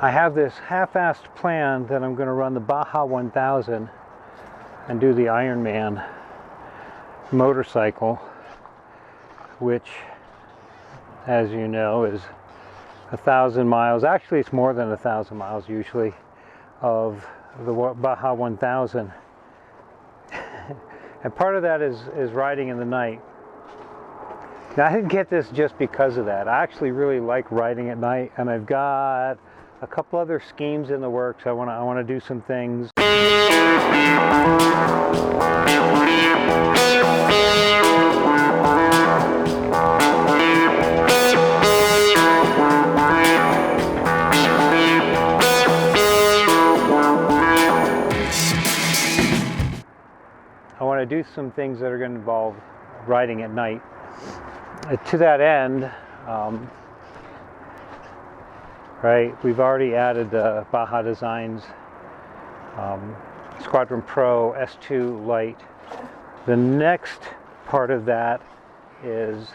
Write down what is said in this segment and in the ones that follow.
I have this half-assed plan that I'm going to run the Baja 1000 and do the Ironman motorcycle, which, as you know, is 1,000 miles. Actually, it's more than 1,000 miles usually of the Baja 1000. And part of that is riding in the night. Now, I didn't get this just because of that. I actually really like riding at night, and I've got a couple other schemes in the works. I want to do some things. I want to do some things that are going to involve riding at night. To that end, right, we've already added the Baja Designs Squadron Pro S2 light. The next part of that is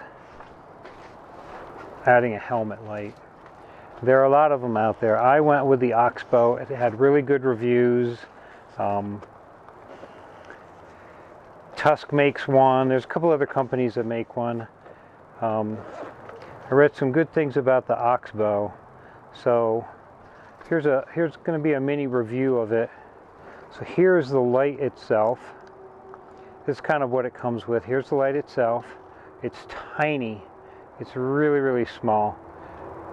adding a helmet light. There are a lot of them out there. I went with the Oxbow. It had really good reviews. Tusk makes one. There's a couple other companies that make one. I read some good things about the Oxbow. So here's going to be a mini review of it. So here's the light itself. This is kind of what it comes with. Here's the light itself. It's tiny. It's really, really small.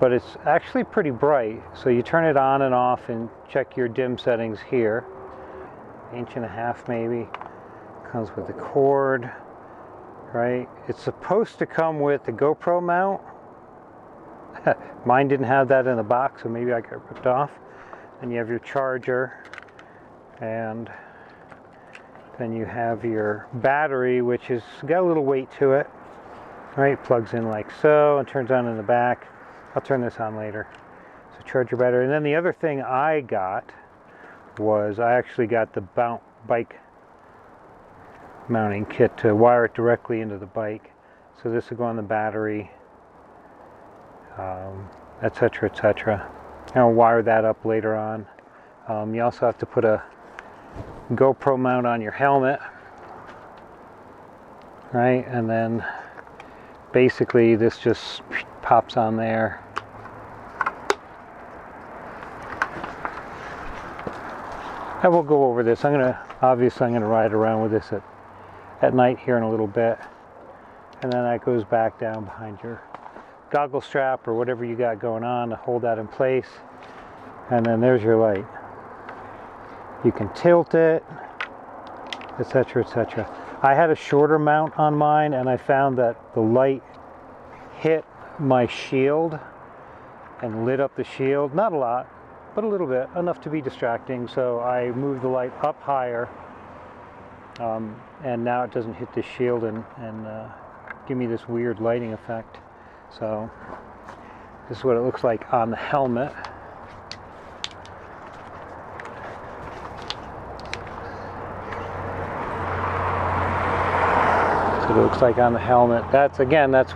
But it's actually pretty bright. So you turn it on and off and check your dim settings here. 1.5 inches maybe. Comes with the cord, right? It's supposed to come with the GoPro mount. Mine didn't have that in the box, so maybe I got ripped off. And you have your charger, and then you have your battery, which has got a little weight to it, right? Plugs in like so and turns on in the back. I'll turn this on later. So charge your battery. And then the other thing I got was I actually got the bike mounting kit to wire it directly into the bike. So this will go on the battery, etc., etc. I'll wire that up later on. You also have to put a GoPro mount on your helmet, right? And then basically this just pops on there. I will go over this. Obviously I'm gonna ride around with this at night here in a little bit, and then that goes back down behind your goggle strap or whatever you got going on to hold that in place, and then there's your light. You can tilt it, etc., etc. I had a shorter mount on mine, and I found that the light hit my shield and lit up the shield. Not a lot, but a little bit, enough to be distracting. So I moved the light up higher, and now it doesn't hit the shield and give me this weird lighting effect. So this is what it looks like on the helmet. So it looks like on the helmet. That's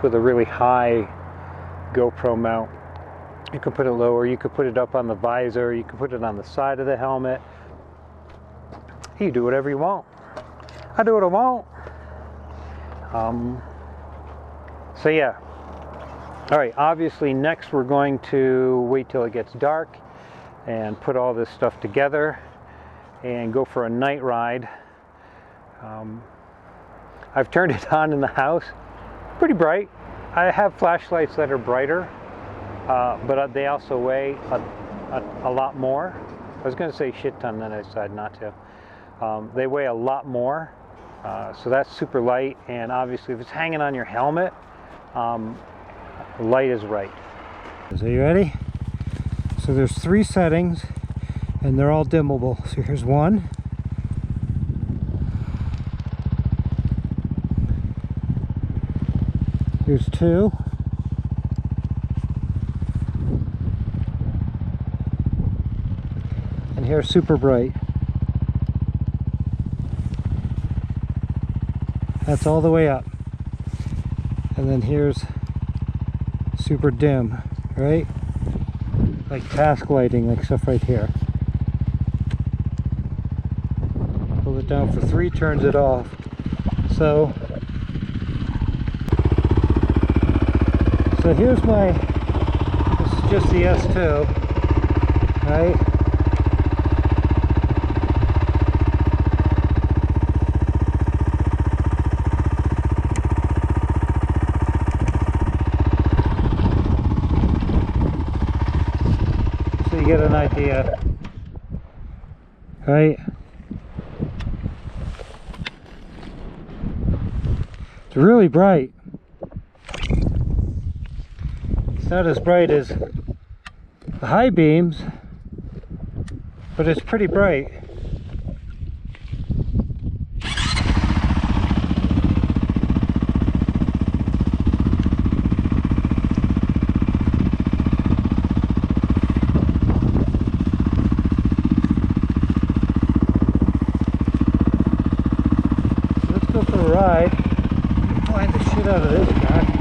with a really high GoPro mount. You can put it lower, you could put it up on the visor, you can put it on the side of the helmet. You do whatever you want. I do what I want. So yeah. All right, obviously next we're going to wait till it gets dark and put all this stuff together and go for a night ride. I've turned it on in the house. Pretty bright. I have flashlights that are brighter, but they also weigh a lot more. I was going to say shit ton, then I decided not to. They weigh a lot more, so that's super light, and obviously if it's hanging on your helmet, light is right. So you ready? So there's 3 settings, and they're all dimmable. So here's 1. Here's 2. And here's super bright. That's all the way up. And then here's super dim, right? like task lighting, like stuff right here. Pull it down for 3, turns it off. So here's this is just the S2, right? So you get an idea, right? It's really bright. It's not as bright as the high beams, but it's pretty bright. So let's go for a ride. Find the shit out of this guy.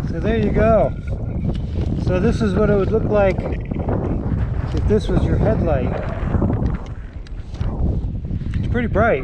So there you go. So this is what it would look like if this was your headlight. It's pretty bright.